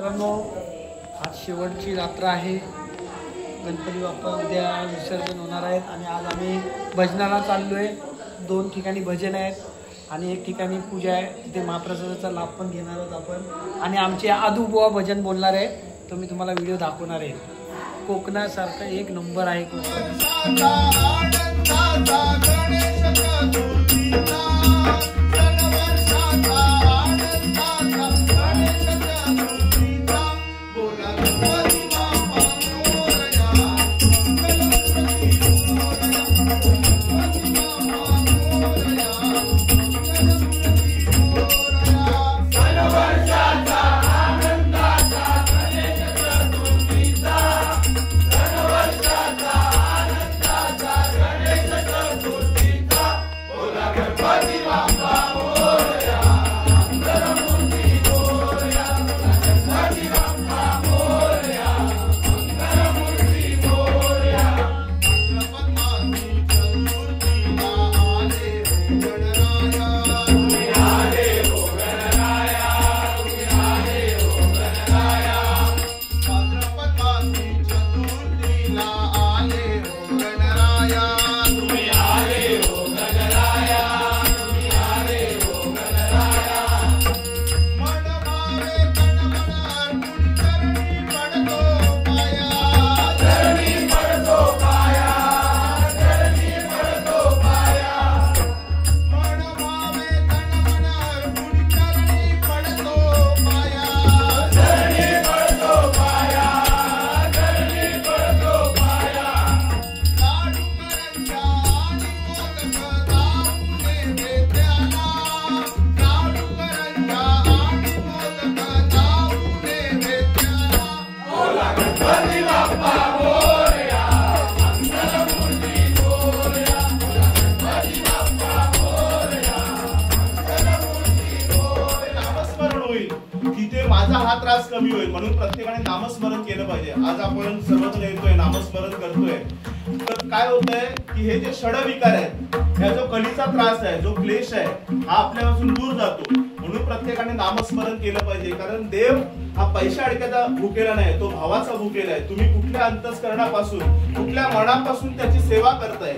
मित्रांनो, आज शेवटची यात्रा आहे. गणपती बाप्पा उद्या विसर्जन होणार आहेत आणि आज आम्ही भजनाला चाललो आहे. 2 ठिकाणी भजन आहेत आणि 1 ठिकाणी पूजा आहे. तिथे महाप्रसादाचा लाभ पण घेणार आहोत आपण. आणि आमचे आदूबुवा भजन बोलणार आहे, तो मी तुम्हाला व्हिडिओ दाखवणार आहे. कोकणासारखं 1 नंबर आहे कोकण. माझा हा त्रास कमी होईल म्हणून प्रत्येकाने नामस्मरण केलं पाहिजे. आज आपण सर्वजण येतोय, नामस्मरण करतोय, तर काय होतंय की हे जे षडविकार आहेत, हा जो कलीचा त्रास आहे, जो क्लेश आहे, हा आपल्यापासून दूर जातो. म्हणून प्रत्येकाने नामस्मरण केलं पाहिजे. कारण देव हा पैशा अडक्याचा भुकेला नाही, तो भावाचा भुकेला आहे. तुम्ही कुठल्या अंतःकरणापासून, कुठल्या मनापासून त्याची सेवा करताय,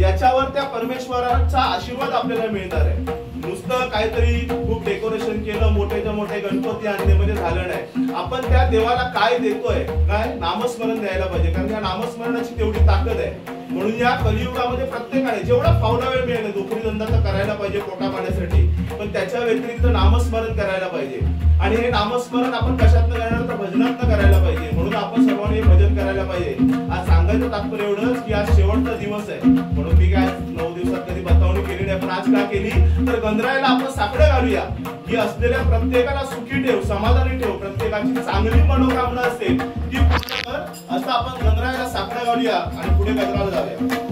याच्यावर त्या परमेश्वराचा आशीर्वाद आपल्याला मिळणार आहे. नुसतं काहीतरी खूप डेकोरेशन केलं, मोठेच्या मोठे गणपती आणले म्हणजे झालं नाही. आपण त्या देवाला काय देतोय, काय नामस्मरण द्यायला पाहिजे. कारण या नामस्मरणाची तेवढी ताकद आहे. म्हणून या कलियुगामध्ये प्रत्येकाने जेवढा फावला वेळ मिळेल नोकरी धंदा तर करायला पाहिजे पोटा पाण्यासाठी, पण त्याच्या व्यतिरिक्त नामस्मरण करायला पाहिजे. आणि हे नामस्मरण आपण कशातनं करणार तर भजनातनं करायला पाहिजे. म्हणून आपण सर्वांनी भजन करायला पाहिजे. आज सांगायचं तात्पर्य एवढंच की आज शेवटचा दिवस आहे. म्हणून मी काय 9 दिवसात कधी बतावणी केली नाही, पण आज का केली तर गंधरायला आपण साकडं घालूया की असलेल्या प्रत्येकाला सुखी ठेव, समाधानी ठेव, प्रत्येकाची चांगली मनोकामना असेल ती पूर्ण कर, असं आपण गंधरायला साकडं घालूया आणि पुढे गंधराला जाऊया.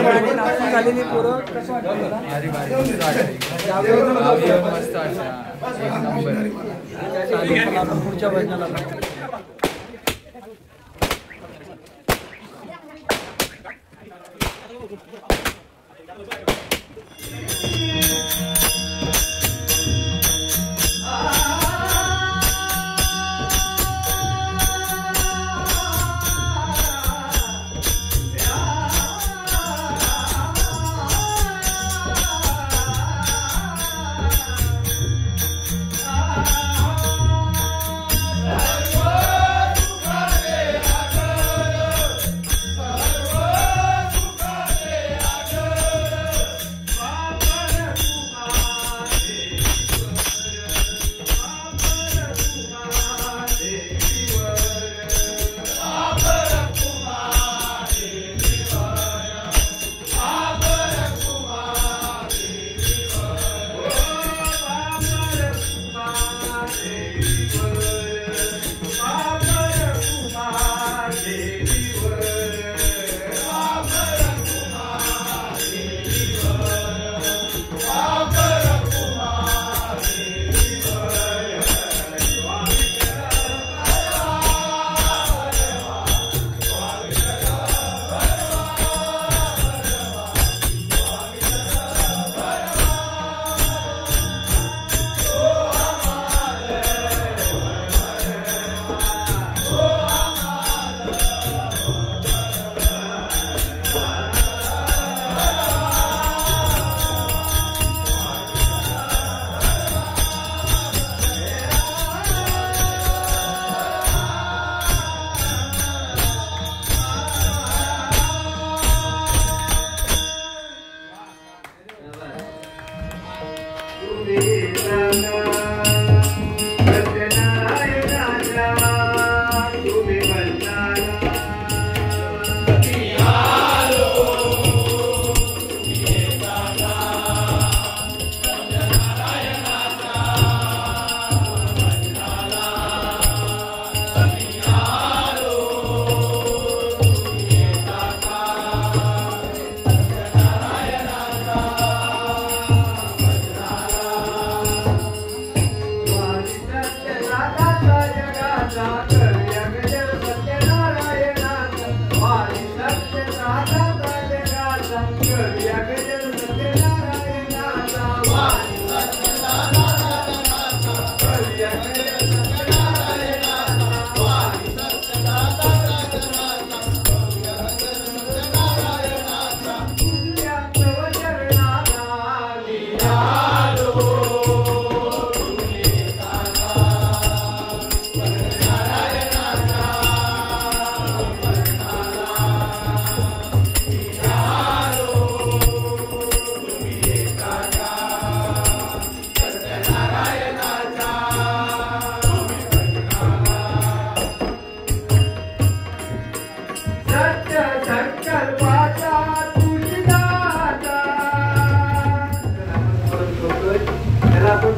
नाचून झालेली पोरं कसं वाटतं मस्त आपण पुढच्या भजनाला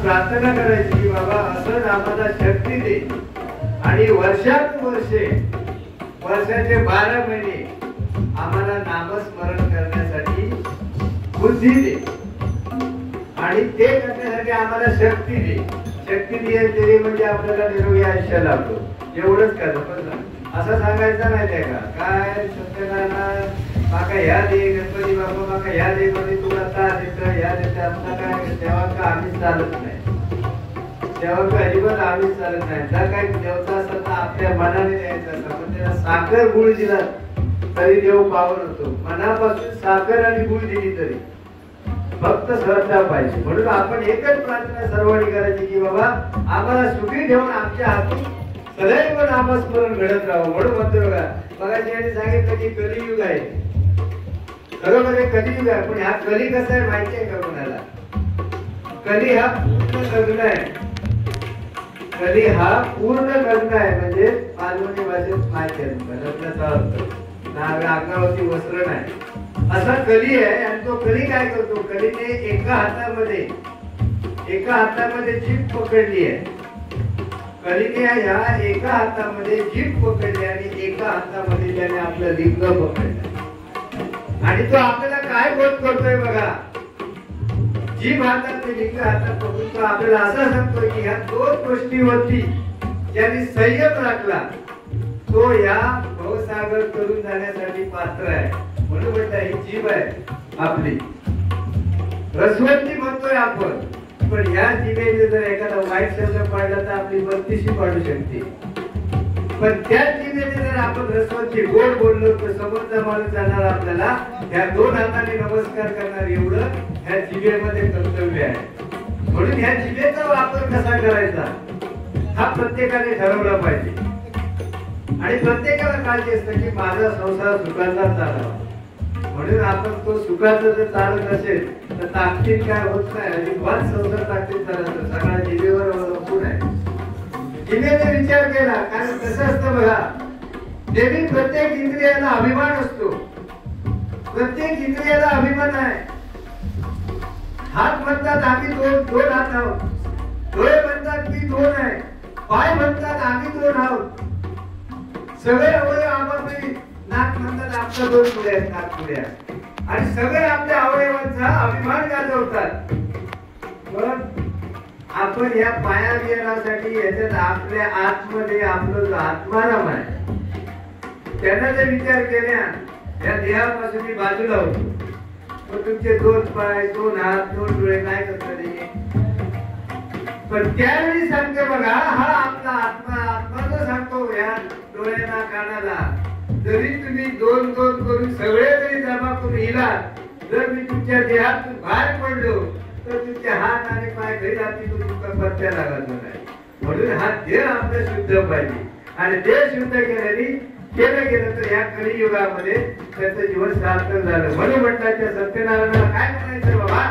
प्रार्थना करायची की बाबा असं आम्हाला शक्ती दे आणि वर्षानुवर्षे वर्षाचे 12 महिने आम्हाला नामस्मरण करण्यासाठी बुद्धी दे आणि ते करण्यासाठी आम्हाला शक्ती दे. शक्ती दिली म्हणजे आपल्याला निरोगी आयुष्य लाभतो. एवढंच करा. असं सांगायचं नाही का काय सत्यनारायण माका ह्या दे गणपती बाबा माका ह्या दे म्हणजे तुला ता देत ह्या देत आपला काय तेव्हा का आम्ही चालत नाही. तेव्हा का अजिबात आम्ही चालत नाही. जर काही देवता असतात तर आपल्या मनाने द्यायचं असतं. पण त्याला साखर गुळ दिला तरी देव पावन होतो. मनापासून साखर आणि गुळ दिली तरी फक्त श्रद्धा पाहिजे. म्हणून आपण एकच प्रार्थना सर्वांनी करायची की बाबा आम्हाला सुखी ठेवून आमच्या हाती सदैव नामस्मरण घडत राहावं. म्हणून म्हणतो बघा मगाशी यांनी सांगितलं की कलियुग आहे. बरोबर आहे कलियुग आहे. पण हा कली कसा आहे माहिती आहे का कोणाला? कली हा पूर्ण लग्न आहे. कली हा पूर्ण लग्न आहे. म्हणजे मालवणी भाषेत माहिती आहे लग्नाचा अर्थ अंगावरती वस्त्र नाही असा कली आहे. आणि तो कली काय करतो? कलीने एका हातामध्ये जीभ पकडली आहे. कलीने ह्या एका हातामध्ये जीभ पकडली आणि एका हातामध्ये त्याने आपलं लिंग पकडलं. आणि तो आपल्याला काय बोध करतोय बघा, जीभ हातात लिंग हातात बघून तो आपल्याला असं सांगतोय की ह्या दोन गोष्टीवरती ज्यांनी संयम राखला तो या भवसागर करून जाण्यासाठी पात्र आहे. म्हणून म्हटलं ही जीभ आहे आपली, रसवंती म्हणतोय आपण, पण या जीभेने जर एखादा वाईट शब्द पाडला तर आपली बत्तीशी पाडू शकते. पण त्या जीभेने जर आपण रसवंती गोड बोललो तर समोरचा माणूस जाणार आपल्याला ह्या दोन हाताने नमस्कार करणार एवढं ह्या जिभेमध्ये कर्तव्य आहे. म्हणून ह्या जिभेचा वापर कसा करायचा हा प्रत्येकाने ठरवला पाहिजे. आणि प्रत्येकाला काळजी असते की माझा संसार सुखाचा चालावा. म्हणून आपण तो सुखाचा जर चालत असेल तर ताकदीत काय होत नाही, अजिबात संसार ताकदीत चालत सगळा जिभेवर अवलंबून आहे. जिभेने विचार केला, कारण कसं असतं बघा, नेहमी प्रत्येक इंद्रियाला अभिमान असतो, प्रत्येक इंद्रियाला अभिमान आहे. हात म्हणतात आम्ही दोन हात आहोत, डोळे म्हणतात मी दोन आहे, पाय म्हणतात आम्ही दोन आहोत, सगळे अवयव आम्हाला, नाक म्हणतात आपल्या दोन पुढे आहेत, नाक पुढे आहे, आणि सगळे आपल्या अवयवांचा अभिमान गाजवतात. पण आपण या पाया बियाण्यासाठी याच्यात आपल्या आतमध्ये आपलं जो आत्माराम आहे त्यांना जर विचार केल्या या देहापासून मी बाजूला होतो, पण तुमचे दोन पाय, दोन हात, दोन डोळे काय करतात. पण त्यावेळी सांगते बघा, हा आपला आत्मा जो सांगतो या डोळ्यांना कानाला, जरी तुम्ही दोन दोन करून सगळे जरी जमा करून हिलात, जर मी तुमच्या देहातून बाहेर पडलो तर तुमचे हात आणि पाय घरी राहतील, तुमचा पत्त्या लागत नाही. म्हणून हा देह आपला शुद्ध पाहिजे, आणि देह शुद्ध केलं गेलं तर या कलियुगामध्ये त्याचं जीवन सार्थक झालं. म्हणून म्हटलं त्या सत्यनारायणाला काय म्हणायचं, बाबा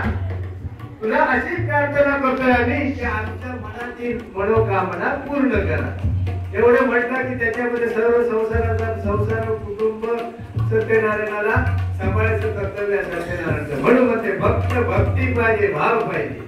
तुला अशीच प्रार्थना करतोय आम्ही की आमच्या मनातील मनोकामना पूर्ण करा. एवढं म्हटलं की त्याच्यामध्ये सर्व संसार कुटुंब सत्यनारायणाला सांभाळायचं कर्तव्य आहे सत्यनारायणाचं. म्हणून म्हणते भक्त भक्ती पाहिजे, भाव पाहिजे.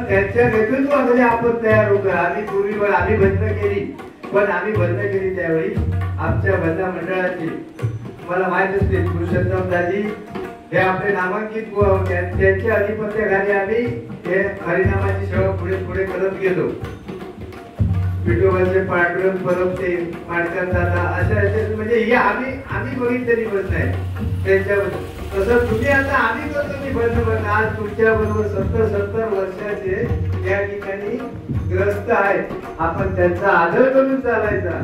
त्यांच्या नेतृत्वामध्ये आपण तयार होतो. आम्ही पूर्वी आम्ही बंद केली, पण आम्ही बंद केली त्यावेळी आमच्या बंदा मंडळाची मला माहित असते पुरुषोत्तम दाजी हे आपले नामांकित त्यांच्या अधिपत्याखाली आम्ही हे हरिनामाची सेवा पुढे पुढे करत गेलो. विठोबाचे पांडुरंग परत ते माणकात दादा अशा म्हणजे हे आम्ही बघितलेली बंद आहे त्यांच्याबद्दल. तसं तुम्ही आता आम्ही करतो मी बंद आज तुमच्या बरोबर 70 वर्षाचे या ठिकाणी ग्रस्त आहेत. आपण त्यांचा आदर करून चालायचा,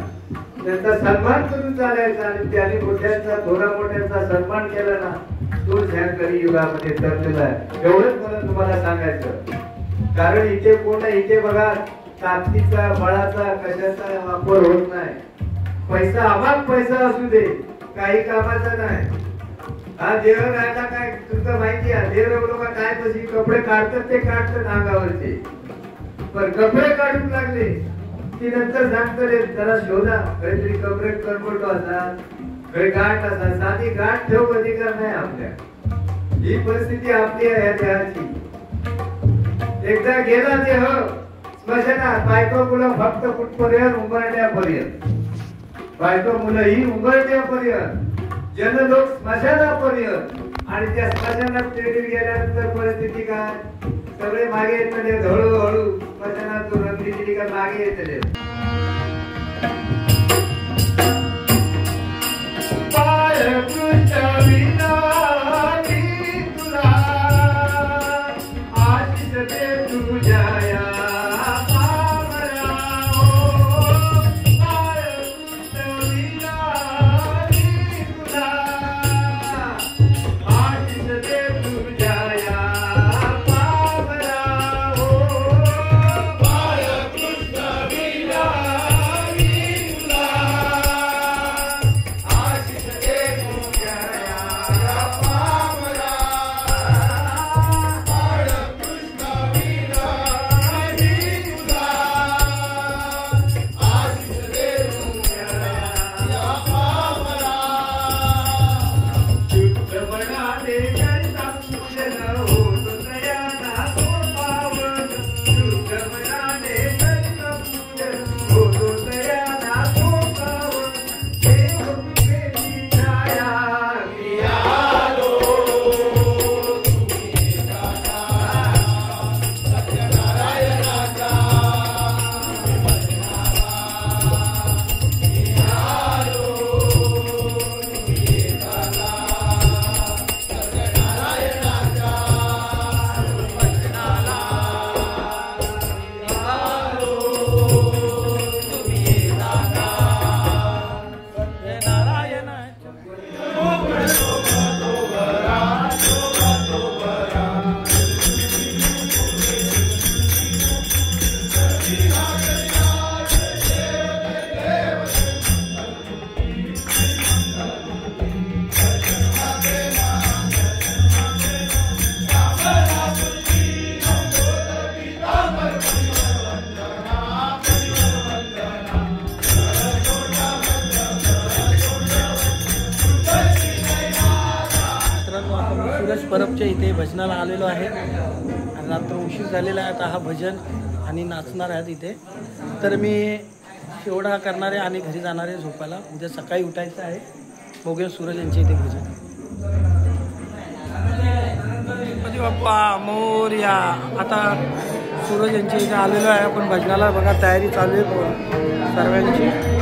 त्यांचा सन्मान करून चालायचा, आणि त्यांनी मोठ्यांचा थोडा मोठ्यांचा सन्मान केला ना तो ह्या कलियुगामध्ये तरलेला आहे. एवढंच मला तुम्हाला सांगायचं. कारण इथे कोण आहे, इथे बघा ताकदीचा बळाचा कशाचा वापर होत नाही. पैसा अमाप पैसा असू दे काही कामाचा नाही. हा देव राहिला काय तुमचं माहिती आहे, देव लोक काय तशी कपडे काढतात ते काढतात अंगावरचे, पण कपडे काढून लागले की नंतर सांगतात जरा शोधा काहीतरी कपडे करपट असतात, काही गाठ असतात, साधी गाठ ठेव अधिकार नाही आपल्या. ही परिस्थिती आपली आहे या देहाची. एकदा गेला देह स्मशानात, बायको मुलं फक्त कुठपर्यंत उंबरड्यापर्यंत, बायको मुलं ही उंबरड्यापर्यंत, जन लोक स्मशानापर्यंत. आणि त्या स्मशानात टेडीत गेल्यानंतर परिस्थिती काय, सगळे मागे येतले हळूहळू स्मशानातून रंगली दिली का मागे येतले. तुला आशिष दे तुझ्या सूरज परबच्या इथे भजनाला आलेलो आहे आणि रात्र उशीर झालेला आहे. आता हा भजन आणि नाचणार आहेत इथे. तर मी एवढा करणारे आणि घरी जाणारे झोपायला. उद्या सकाळी उठायचं आहे. बघूया सूरज यांच्या इथे भजन. गणपती बाप्पा मोरया. आता सूरज यांच्या इथे आलेलो आहे आपण भजनाला. बघा तयारी चालू आहे सर्वांची.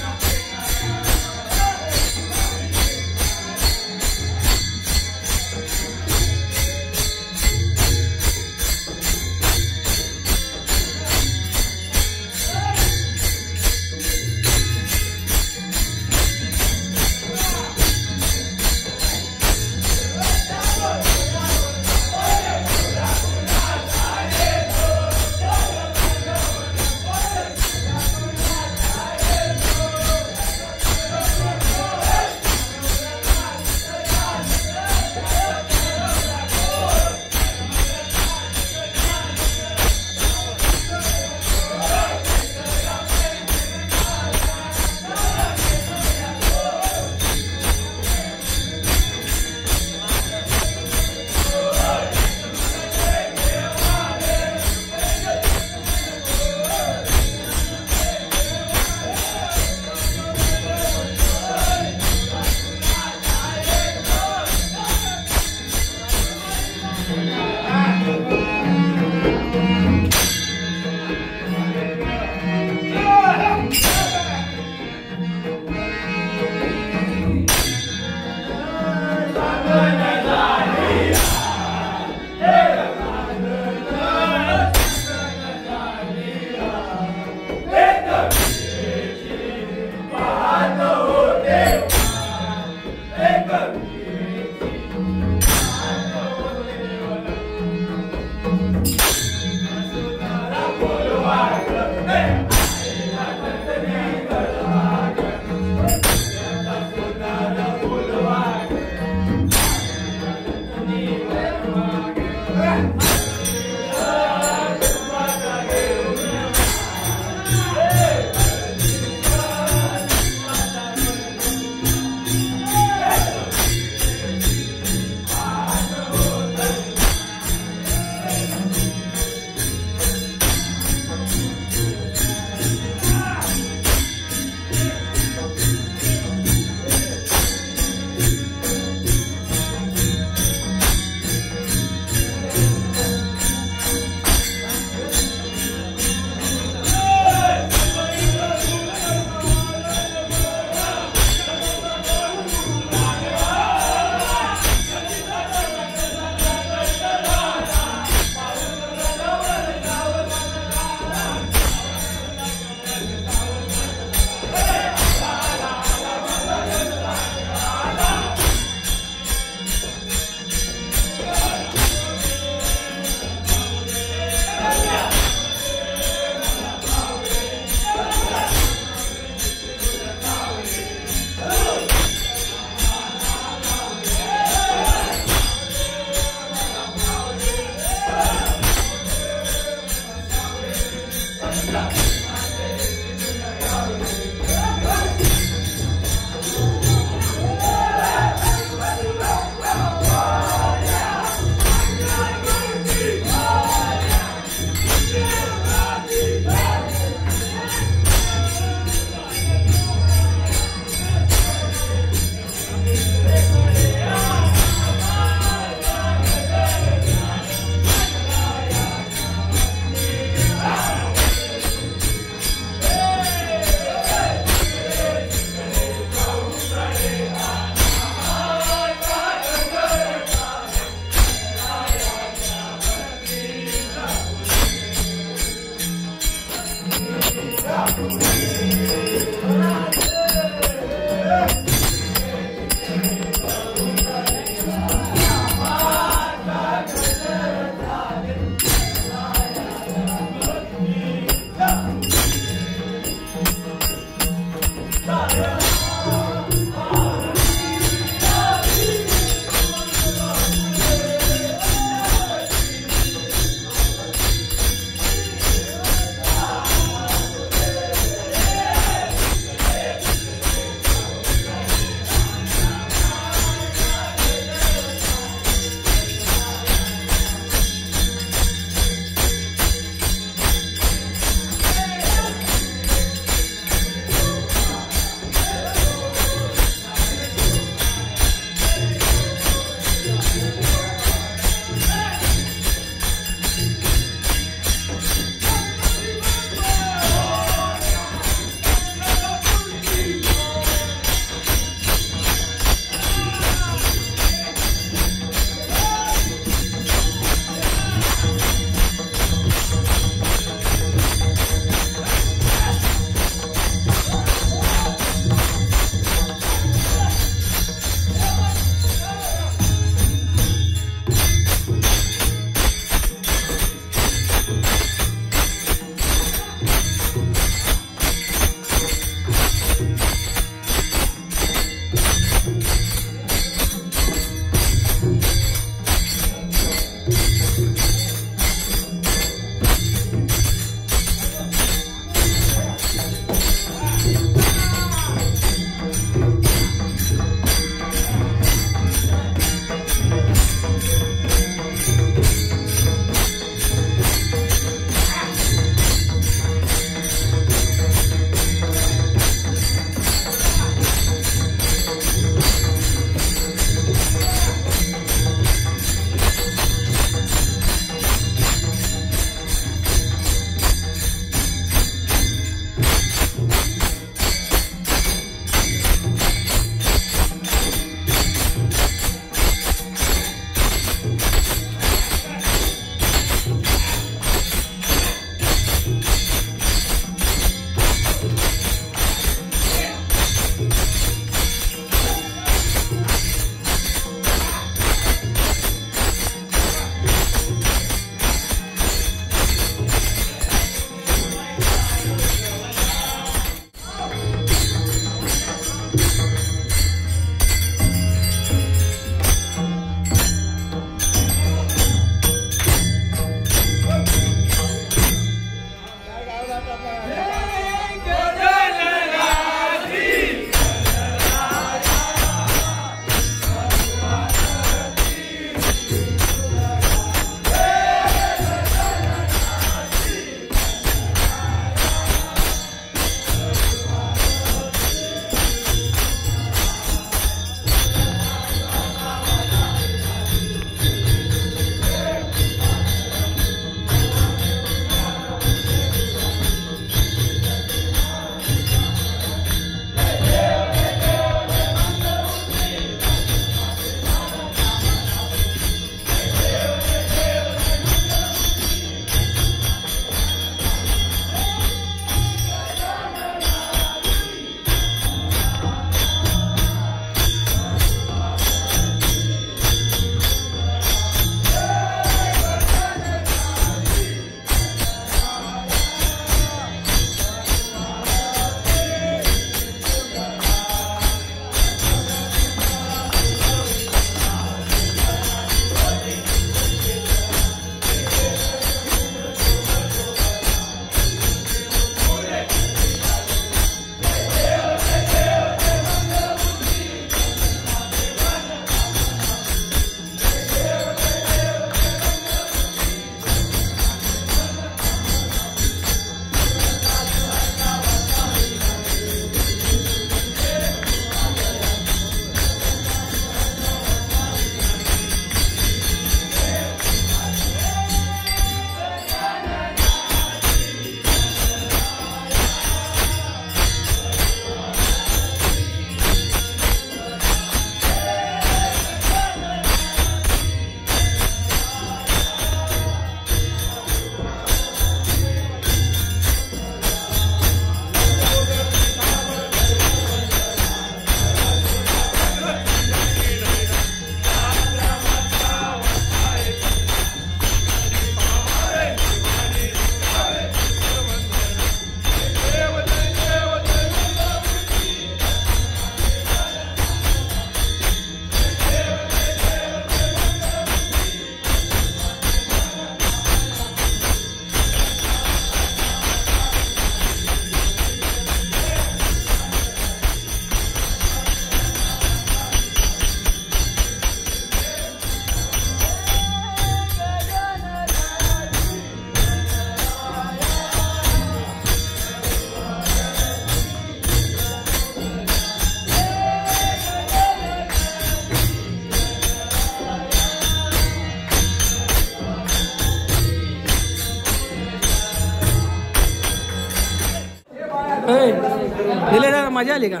मजा आली का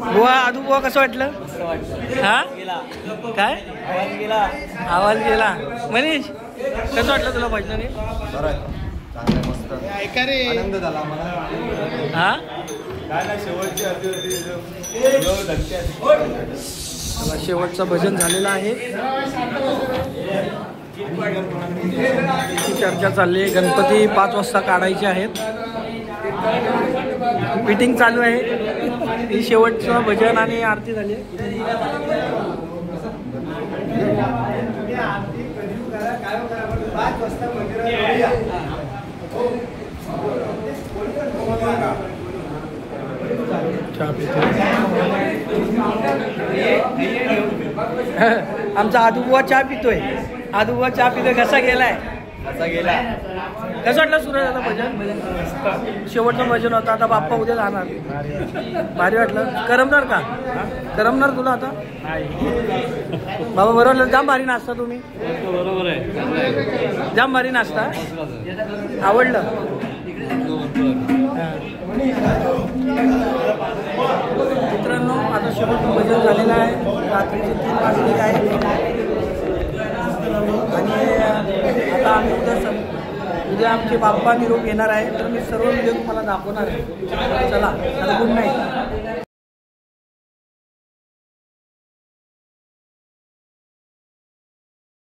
बुवा? आदू बुवा कसं वाटलं? हा काय आवाज गेला. मनीष कसं वाटलं तुला भजनाने? आनंद झाला मला. हा शेवटचं भजन झालेलं आहे. चर्चा चालली आहे. गणपती 5 वाजता काढायचे आहेत. मीटिंग चालू आहे. ही शेवटचं भजन आणि आरती झाली. आमचा आदूबुवा चहा पितोय. आदूबुवा चहा पितोय. कसा गेलाय? कसं वाटलं सूरज आता भजन? शेवटचं भजन होतं. आता बाप्पा उद्या जाणार. भारी वाटलं? करमणार का? करमणार तुला आता? बाबा बरोबर. जाम भारी नाचता तुम्ही. बरोबर आहे. जाम भारी नाचता. आवडलं? मित्रांनो आता शेवटचं भजन झालेलं आहे. रात्रीचे 3 वाजलेले आहे. आणि आता आम्ही उद्या आमचे बाप्पा निरोप येणार आहे. तर मी सर्व व्हिडिओ तुम्हाला दाखवणार आहे. चला आता गुड नाईट.